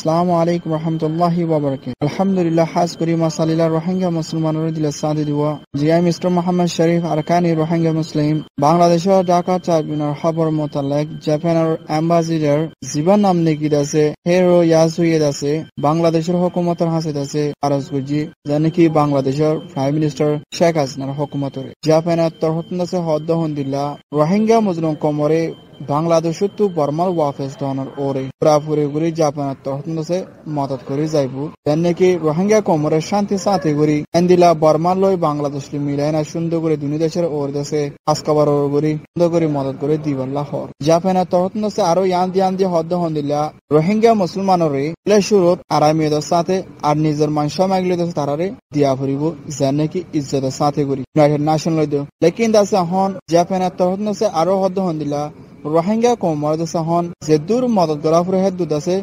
আসসালামু আলাইকুম রহমতুল্লাহি ওয়া বারাকাতুহু। আলহামদুলিল্লাহ হাজ করি মাসালিলা রোহিঙ্গা মুসলমানের দিলে সাদি দিওয়া জিআই মিস্টার মোহাম্মদ শরীফ আরকানি রোহিঙ্গা মুসলিম বাংলাদেশের ঢাকা ট্রাইব্যুনাল খবর মোতালেক জাপানের অ্যাম্বাসিডার জীবন নাম নিকিদ আছে হেরো ইয়াসুইদ আছে বাংলাদেশের হুকুমতের হাসিদ আছে আরজ গুজি জানে কি বাংলাদেশের প্রাইম মিনিস্টার শেখ হাসিনার হুকুমতের জাপানের তরফত আছে হদ্দ হন্দিল্লা রোহিঙ্গা মুসলিম কমরে বাংলাদেশ তো বর্মার ওয়াফেস ধরনের ওরে পুরাপুরি করে জাপানের তরফ আছে মদত করে যাইব জানে কি রোহিঙ্গা কমরের শান্তি সাথে করি এন্দিলা বর্মার লই বাংলাদেশ মিলাই না সুন্দর করে দুই দেশের ওর দেশে আজকাবার করি সুন্দর করে মদত করে দিবাল্লা হর জাপানের তরফ আছে আরো ইয়ান দিয়ে হদ্দ হন্দিল্লা রোহিঙ্গা মুসলমানের শুরুত আরামিয়দের সাথে আর নিজের মানুষ মাগলে তারারে দিয়া ফুরিব জানে কি ইজ্জতের সাথে করি ইউনাইটেড নেশন লই দিও লেকিন দাসে হন জাপানের তরফ আছে আরো হদ্দ হন্দিল্লা রোহিঙ্গা কমর দেশে হন যে দূর মদত করা ফুরে হেদুত আছে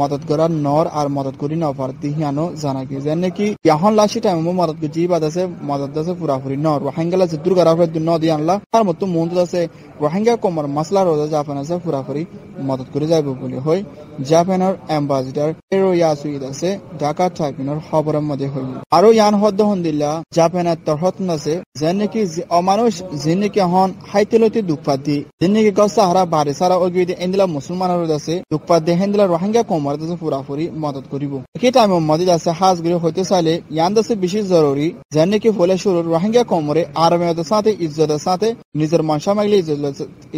মদত করার নর আর মদত করি নফার দিহিয়ানো জানা কি জানে কি এখন লাসি টাইম মদত করি জি বাদ আছে মদত আছে পুরাপুরি নর রোহিঙ্গা যে দূর করা ফুরে ন দিয়ে আনলা তার মতো মন আছে রোহিঙ্গা কমর মাসলা রোজা জাপান আছে পুরাপুরি মদত করে যাইব বলে হয় জাপানের অ্যাম্বাসিডার হেরো ইয়াসুইদ আছে ঢাকা ট্রাইব্যুনাল খবরের মধ্যে হইল আরো ইয়ান হদ্দ হন্দিল্লা জাপানের তরফত আছে যে নাকি অমানুষ যে নাকি হন হাইতেলতে দুঃপাত দি যে নাকি গছ সাহারা বাড়ি সারা ওগিয়ে এন্দিলা মুসলমানের আছে দুঃপাত দিয়ে হেন্দিলা রোহিঙ্গা কমর আছে পুরাপুরি মদত করিব এই টাইমে মদিদ আছে হাজ গৃহ হইতে চাইলে ইয়ান দাসে বেশি জরুরি যে নাকি ফলে শুরু রোহিঙ্গা কমরে আরামের সাথে ইজ্জতের সাথে নিজের মনসা মাগলে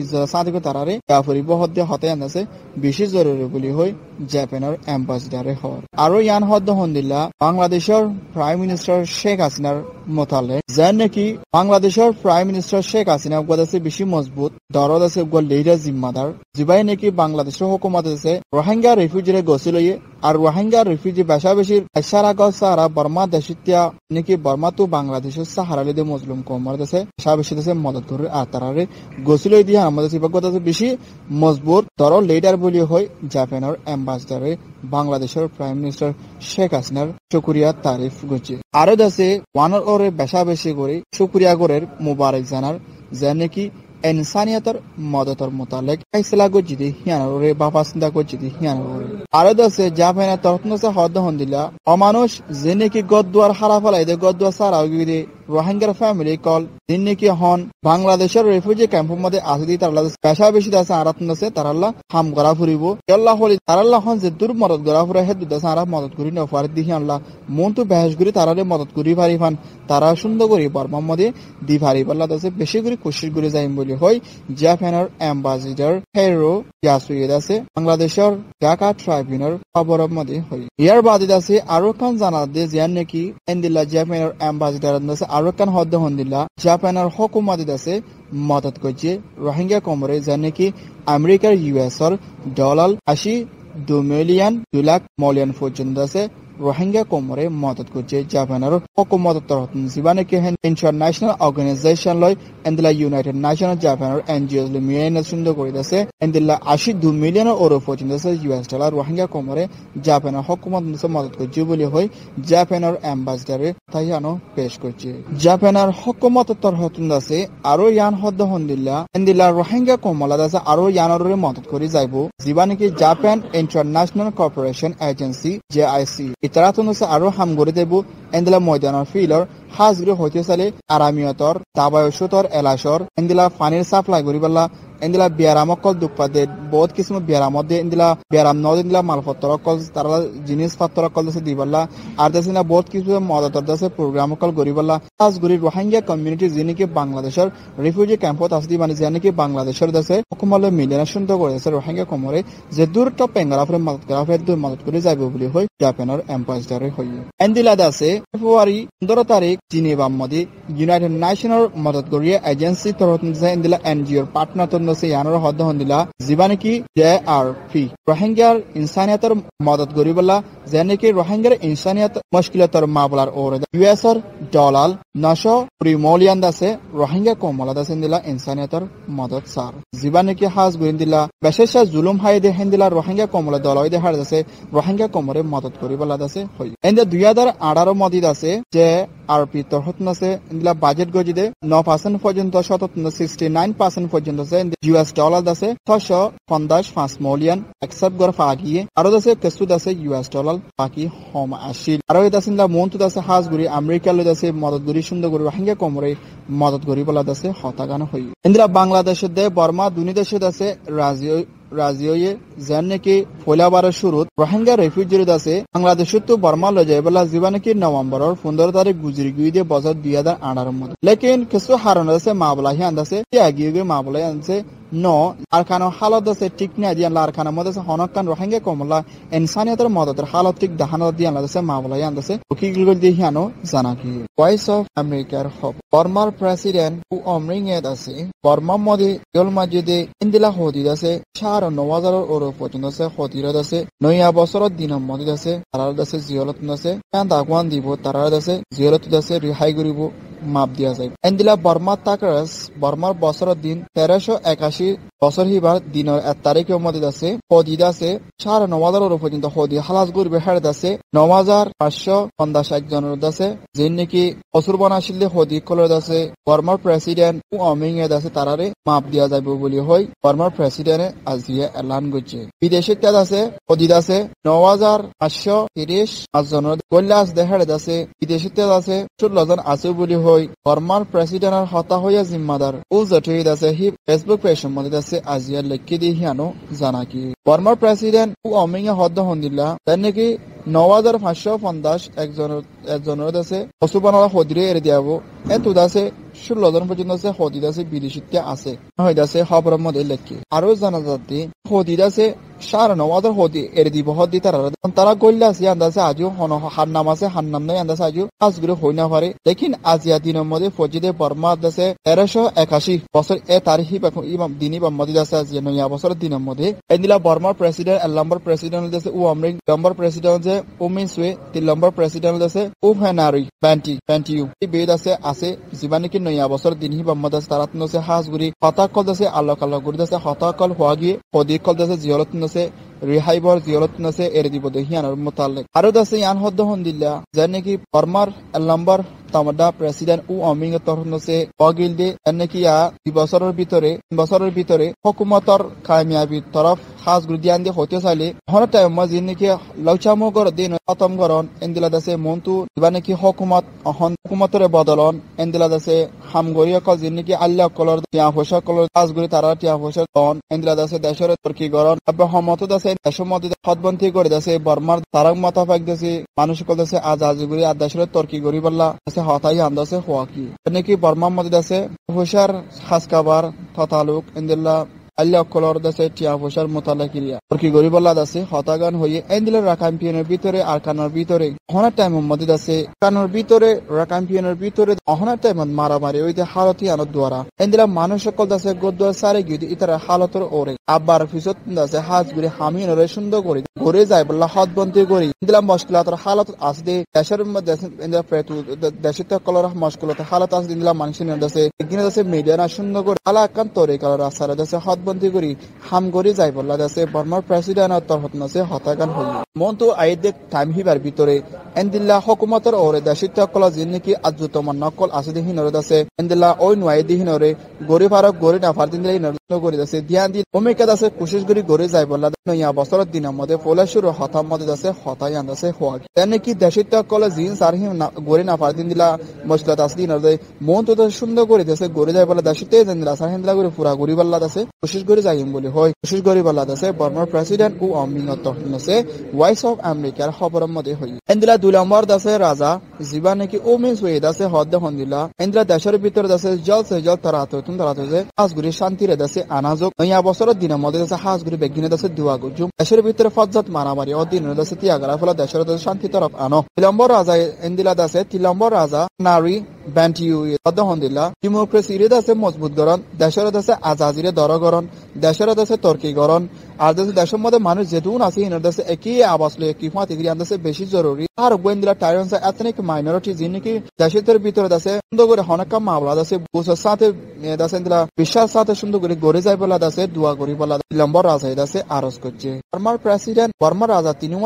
ইজ্জতের সাথে তারারে ফুরিব হদ্দে হতে আছে বেশি জরুরি বলি হয় জাপানের অ্যাম্বাসিডারে হওয়ার আরো ইয়ান হদ্দ হন্দিল্লা বাংলাদেশের প্রাইম মিনিস্টার শেখ হাসিনার মোতালে যে নাকি বাংলাদেশের প্রাইম মিনিস্টার শেখ হাসিনা আছে বেশি মজবুত দরদ আছে লিডার জিম্মাদার জিবাই নাকি বাংলাদেশের হুকুমত আছে রোহিঙ্গা রেফিউজিরে গছিল আর রোহিঙ্গা রেফিউজি বেশাবেশির সারা গছ সারা বর্মা দেশিয়া নাকি বর্মা তো বাংলাদেশের সাহারা দে মুসলিম কমর দেশে বেশাবেশি দেশে মদত করে আর তারারে গছিল দিয়ে আমাদের সিবাগত আছে বেশি মজবুত দর লিডার বলি হয় জাপানের অ্যাম্বাসিডারে বাংলাদেশের প্রাইম মিনিস্টার শেখ হাসিনার শুকরিয়া তারিফ করছে আরো দেশে ওয়ানার ওরে বেশাবেশি করে শুকরিয়া করের মুবারক জানার যে নাকি ইনসানিয়তের মদতর মোতালেক ফয়সালা গজিদি হিয়ানরে বাপাসিন্দা গজিদি হিয়ানরে আরো দছে জাপানের তরফনসে হদ্দ হন্দিলা অমানুষ যে নাকি গদ্দুয়ার হারা ফলাই দে গদ্দুয়ার সারা গিয়ে রোহিঙ্গার ফ্যামিলি কল দিন নাকি হন বাংলাদেশের রেফিউজি ক্যাম্পের মধ্যে আসি তারা পেশা বেশি আছে আরাতন আছে তারাল্লা হাম করা ফুরিব আল্লাহ হলি তারাল্লা হন যে দূর মদত করা ফুরে হে দুদাস আরা মদত করি না ফার দিহি আল্লাহ মন তো বেহেস করি তারারে মদত করি পারি ফান তারা সুন্দর করি বর্মার মধ্যে দি পারি পাল্লা দাসে বেশি করে কোশিশ করে যাইম বলি হয় জাপানের অ্যাম্বাসিডার হেরো ইয়াসুইদ আছে বাংলাদেশের ঢাকা ট্রাইব্যুনাল খবরের মধ্যে হয় ইয়ার বাদে আছে আরো কান জানা দে যে নাকি এন্দিল্লা জাপানের অ্যাম্বাসিডার আছে আরো কান হদ্দ হন্দিল্লা জাপানের হুকুমত আছে মদত করছে রোহিঙ্গা কমরে যে নাকি আমেরিকার ইউএসর $82 মিলিয়ন পর্যন্ত আছে রোহিঙ্গা কমরে মদত করছে জাপানের হুকুমত তরফ জিবানে কে ইন্টারন্যাশনাল অর্গানাইজেশন লয় এন্দিলা ইউনাইটেড নেশন জাপানের এনজিও মিয়াইনা সুন্দর করে আছে এন্দিলা $82 মিলিয়ন ওর পর্যন্ত আছে ইউএস ডলার রোহিঙ্গা কমরে জাপানের হুকুমত মদত করছে বলে হয় জাপানের অ্যাম্বাসিডারে তাইয়ানো পেশ করছে জাপানের হুকুমত তরফ আছে আরো ইয়ান হদ্দ হন্দিল্লা এন্দিলা রোহিঙ্গা কমলা আছে আরো ইয়ানরে মদত করে যাইব জিবানে কি Japan international corporation agency JIC ইতারাতন আরো হাম করে দেব এন্দিলা ময়দানের ফিলর হাজগ্রে হইতে চালে আরামিয়তর দাবায়সতর এলাসর এন্দিলা পানির সাপ্লাই করিবাল্লা এন্দিলা বিয়ারামকল দুপাদে বহুত কিছু বিয়ারামত দিয়ে এন্দিলা বিয়ারাম নদ এন্দিলা মালপত্রকল তারা জিনিসপত্রকল দেশে দিবাল্লা আর দেশে না বহুত কিছু মদতর দেশে প্রোগ্রামকল করিবাল্লা হাজগুড়ি রোহিঙ্গা কমিউনিটি যিনিকি বাংলাদেশের রিফিউজি ক্যাম্পত আসদি মানে যিনিকি বাংলাদেশের দেশে হুকুমলে মিলিয়ন সুন্দর করে আছে রোহিঙ্গা কমরে যে দূরত্ব পেঙ্গারাফরে মদত করা হয় দূর মদত করে যাবে বলে হয় জাপানের অ্যাম্বাসিডারে হয় এন্দিলা দাসে ফেব্রুয়ারি 15 তারিখ জিনেভার মধ্যে ইউনাইটেড নেশনের মদত করিয়া এজেন্সি তরফ এন্দিলা এনজিওর পার্টনার তরফ ইয়ানোর হদ্দ হন্দিলা জীবানে কি জেআরপি রোহিঙ্গার ইনসানিয়তের মদত করিবলা যে নাকি রোহিঙ্গার ইনসানিয়ত মুশকিলতর মামলার ওর ইউএসর $900 মিলিয়ন দাসে রোহিঙ্গা কমলা দাসে দিলা ইনসানিয়তের মদত সার জীবানে কি হাজ গুইন দিলা বিশেষ জুলুম হাই দে হেন্দিলা রোহিঙ্গা কমলা দলই দে হার দাসে রোহিঙ্গা কমরে মদত করিবলা দাসে হই এন্ড 2018 মদিদ আছে যে আরপি তহতন আছে ইন্দিলা বাজেট গজিদে 9% পর্যন্ত 69% পর্যন্ত আছে ইউএস ডলার আছে 655 মিলিয়ন অ্যাকসেপ্ট গর ফাগিয়ে আর আছে কেসুদ আছে ইউএস ডলার বাকি হম আসিল আর এটা সিনলা মন্তুদ আছে হাজগুড়ি আমেরিকা লদ আছে মদত গরি সুন্দর গরি হাঙ্গে কমরে মদত গরি বলা আছে হতাগান হই ইন্দিরা বাংলাদেশের দে বর্মা দুনি দেশে আছে রাজিয়ে যেন নাকি ফলাবারের শুরুত রোহিঙ্গা রেফিউজির আছে বাংলাদেশত তো বর্মা লয় যায় বলা জীবা নাকি নভেম্বরের 15 তারিখ গুজরি গিয়ে বছর 2018 মধ্যে লেকিন কিছু হারণ আছে মাবলাহি আন্দাছে আগিয়ে মাবলাই আনছে আরখানো হালত আছে ঠিক না দিয়ে আরখানোর মধ্যে হনকান রোহিঙ্গা কমলা ইনসানিয়তের মদতের হালত ঠিক দেখানো দিয়ে আনছে মাবলাই আনছে উকিল দিয়ে হিয়ানো জানা কি ভয়েস অফ আমেরিকার হব বর্মার প্রেসিডেন্ট ও অমরিংয়েদ আছে বর্মা মধ্যে ইল মাজিদে ইন্দিলা হদিদ আছে 9,000 ওর পর্যন্ত আছে হদিরত আছে নয়া বছরের দিনের মধ্যে আছে তারার আছে জিয়লত আছে দাগওয়ান দিব তারার আছে জিয়লত আছে রিহাই করিব মাপ দিয়া যায় এন্দিলা বর্মা তাকরাস বর্মার বছরের দিন 1381 বছর হিবার দিনের 1 তারিখের মধ্যে আছে হদিদ আছে 9,000 পর্যন্ত হদি হালাস করবে হেড আছে 9,551 জনের আছে যে নাকি অসুর বানাশিলে হদি কলর আছে বর্মার প্রেসিডেন্ট ও অমিংয়েদ আছে তারারে মাপ দিয়া যাবে বলি হয় বর্মার প্রেসিডেন্টে আজিয়া এলান করছে বিদেশে তেজ আছে হদিদ আছে 9,530 জনের কল্যাস দেহেড আছে বিদেশে তেজ আছে 16 জন আছে বলি হয় বর্মার প্রেসিডেন্টের হতা হইয়া জিম্মাদার ও জটিল আছে হি ফেসবুক পেজের মধ্যে আছে আজিয়া লেখি দিয়ে হিয়ানো জানা কি বর্মার প্রেসিডেন্ট ও অমিংয়ে হদ্দ হন্দিল্লা তার নাকি 9,550 একজনের আছে অসুবানারা হদিরে এড়ে দিয়াব এত আছে 16 জন পর্যন্ত আছে হদিদ আছে বিদেশিতে আছে হয়তো আছে খবরের মধ্যে লেখি আরো জানা যাতে হদিদ আছে 9,000 হদি এড়ে দিব হদি তারা গল্লা আছে আন্দাজে আজও হার নাম আছে হার নাম নাই আন্দাজে আজও আজগুলো হই না পারে লেকিন আজিয়া দিনের মধ্যে ফজিদে বর্মা আছে 1381 বছর এ তারিখি দিনই মধ্যে আছে আজিয়া নয়া বছরের দিনের মধ্যে এদিলা বর্মার প্রেসিডেন্ট এক নম্বর প্রেসিডেন্ট আছে ও আমরিং নম্বর প্রেসিডেন্ট আছে ও মিনসুয়ে 3 নম্বর প্রেসিডেন্ট আছে ও হেনারি প্যান্টিউ এই বেদ আছে জীবানিকে নয়া বছর দিনই মধ্যে আছে তারাত আছে হাজগুড়ি হতাকল আছে আল্লাহ গুড়ি আছে হতাকল হওয়া গিয়ে হদিকল আছে জিয়লত আছে রিহাইবর জিয়লত আছে এর দিব দেহিয়ানোর মোতালেক আরো আছে ইয়ান হদ্দ হন্দিল্লা যার নাকি বর্মার এক নম্বর তামাদা প্রেসিডেন্ট ও অমিং তরফ আছে অগিল দে নাকি বছরের ভিতরে হুকুমতর কামিয়াবি তরফ খাস গুরুদিয়ান দিয়ে হতে চাইলে হন টাইম যিনি নাকি লৌচামো গর দিন খতম গরন এন্দিলাদ আছে মন্তু দিবা নাকি হুকুমতরে বদলন এন্দিলাদ আছে হামগরি অকল যিনি নাকি আল্লাহ কলর টিয়া পয়সা কলর কাজ গুরি তারা টিয়া পয়সা দন এন্দিলাদ আছে দেশের তর্কি গরন আবার হমত আছে দেশের মধ্যে হদবন্তি করে আছে বর্মার তারাক মাথা ফাইক আছে মানুষ কল আছে আজাজি গুরি আর দেশের তর্কি গরি বললা আছে হতাই আন্দাছে হওয়া কি নাকি বর্মার মধ্যে আছে পয়সার খাস খাবার ততালুক এন্দিল্লা আল্লাহ কলর দাসে টিয়া পয়সার মোতালেকিরিয়া তর্কি গরি বললা আছে হতাগান হয়ে এন্দিলার রাকাম্পিয়নের ভিতরে আর কানোর ভিতরে অহনার টাইমের মধ্যে আছে কানোর ভিতরে রাকাম্পিয়নের ভিতরে অহনার টাইমত মারামারি ওইতে হালতি আনত দ্বারা এন্দিলা মানুষ সকল দাসে গদ্দার সারে গিয়ে ইতারা হালতর ওরে আবার ফিসত দাসে হাজ গুলি হামিনরে সুন্দর করে ঘুরে যায় বললা হদ বন্তি করি এন্দিলা মুশকিলাতর হালত আসদে দেশের মধ্যে এন্দিলা প্রেতু দেশে কলর মুশকিলত হালত আস এন্দিলা মানুষের দাসে এগিনে দাসে মিডিয়া সুন্দর করে আলা কান তরে কলর আসারে দাসে হদ বন্দি করি হাম করি যাই বললা দাসে বর্মার প্রেসিডেন্ট তরফত নাসে হতাগান হই মন্তু আইদে টাইম হিবার ভিতরে এন্দিল্লা হুকুমতর ওরে দেশিত কল যিনি নাকি আজুতম নকল আছে দিহিনরে দাসে এন্দিল্লা ওই নয় দিহিনরে গরি ফারক গরি না ফার দিন নরদ গরি দাসে ধ্যান দি ওমেকা দাসে কোশিশ করি গরি যাই বললা নয়া বছরের দিনের মধ্যে ফলে শুরু হতাম মধ্যে দাসে হতাই আন্দাসে হওয়া তেনে কি দেশিত কল জিন সারহি গরি না ফার দিন দিলা মশলা দাস দিন নরদে মন্তু তো সুন্দর করে দাসে গরি যাই বললা দেশিতে জেন্দিলা সারহিন্দলা গরি পুরা গরি বললা দাসে কোশিশ করি যাইম বলি হয় কোশিশ করি বললা দাসে বর্মার প্রেসিডেন্ট ও অমিনত নসে ভয়েস অফ আমেরিকার খবরের মধ্যে হই এন্দিলা 2 নম্বর দাসে রাজা জীবা নাকি ও মিস হয়ে দাসে হদ্দ হন্দিলা এন্দিলা দেশের ভিতরে দাসে জল তারাতে যে হাজগুড়ি শান্তিরে দাসে আনাজক নয়া বছরের দিনের মধ্যে দাসে হাজগুড়ি বেগিনে দাসে দুয়া গুজুম দেশের ভিতরে ফজ্জত মারামারি ও দিনের দাসে তিয়াগারা ফলে দেশের দাসে শান্তি তরফ আনো 3 নম্বর রাজা এন্দিলা দাসে 3 নম্বর রাজা নারী ব্যান্টিউ হদ্দ হন্দিলা ডেমোক্রেসি রে দাসে মজবুত গরন দেশের দাসে আজাজিরে দর গরন দেশের দাসে তর্কি গরন আর দেশের মধ্যে মানুষ যেটুকুন আছে ইনার দেশে একই আবাস লই একই ফাঁতি গিয়ে দেশে বেশি জরুরি আর গোয়েন্দিরা টাইরন্স এথনিক মাইনরিটি যিনি দেশের ভিতরে দেশে সুন্দর করে হনকা মামলা দেশে বুঝার সাথে দেশে বিশ্বাস সাথে সুন্দর করে গড়ে যায় বলা দেশে দোয়া করি বলা লম্বর রাজাই দেশে আরজ করছে বর্মার প্রেসিডেন্ট বর্মার রাজা তিনি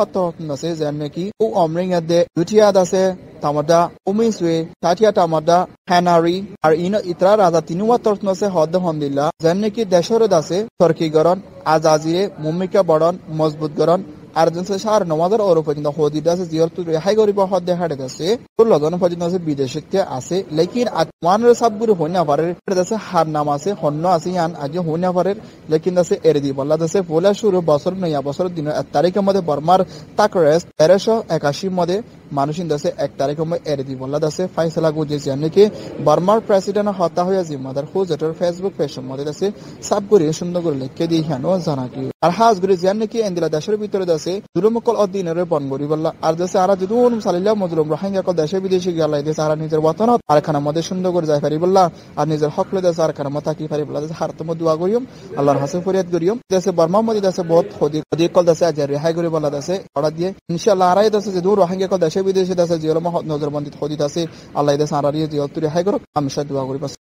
আছে যে নাকি ও অমরিং দে দুটিয়া আছে tamada umiswe tatia tamada hanari আর ইতরা রাজা তিনি আছে হদ হন্দিল্লা জানে কি দেশের দাসে তর্কি গরন আজাজিরে মুমিকা বড়ন মজবুত গরন আর জনসে সার নমাজের ওর পর্যন্ত হদি দাসে জিয়র তু রেহাই করিব হদ দেখাড়ে দাসে তোর লগন পর্যন্ত আছে বিদেশে আছে লেকিন আত্মানের সবগুলো হইনা পারে দাসে হার নাম আছে হন্ন আছে ইয়ান আজ হইনা পারে লেকিন দাসে এর দি বল্লা দাসে পোলা শুরু বছর নয়া বছর দিন 1 তারিখের মধ্যে বর্মার তাকরেস 1381 মধ্যে মানুষিন দাসে 1 তারিখের মধ্যে এর দি বল্লা দাসে ফাইসলা গুজে জানে কি বর্মার প্রেসিডেন্ট হতা হইয়া জিম্মাদার হুজেটর ফেসবুক পেজের মধ্যে দাসে সবগুলো সুন্দর করে লিখে দি হানো জানা কি আর হাজগুরি জানে কি এন্দিলা দেশের ভিতরে দাসে দুরমকল অদিনের বনগরি বল্লা আর দেশে আর যদুন সালিল্লাহ মজলুম রোহিঙ্গা কল দেশে বিদেশে গেলাই দেশে আর নিজের ওয়াতন আর খানা মধ্যে সুন্দর করে যাই পারি বল্লা আর নিজের হক লে দেশে আর খানা মত থাকি পারি বল্লা দেশে হারতম দোয়া করিম আল্লাহর হাসে ফরিয়াদ করিম দেশে বর্মা মধ্যে দেশে বহুত হদি কল দেশে আজ রেহাই করে বল্লা দেশে অর্ডার দিয়ে ইনশাআল্লাহ আরাই দেশে যদুন রোহিঙ্গা কল দেশে বিদেশে দেশে জিয়ল মহ নজরবন্দি হদি দেশে আল্লাহ দেশে আর রেহাই করুক আমি দোয়া করি।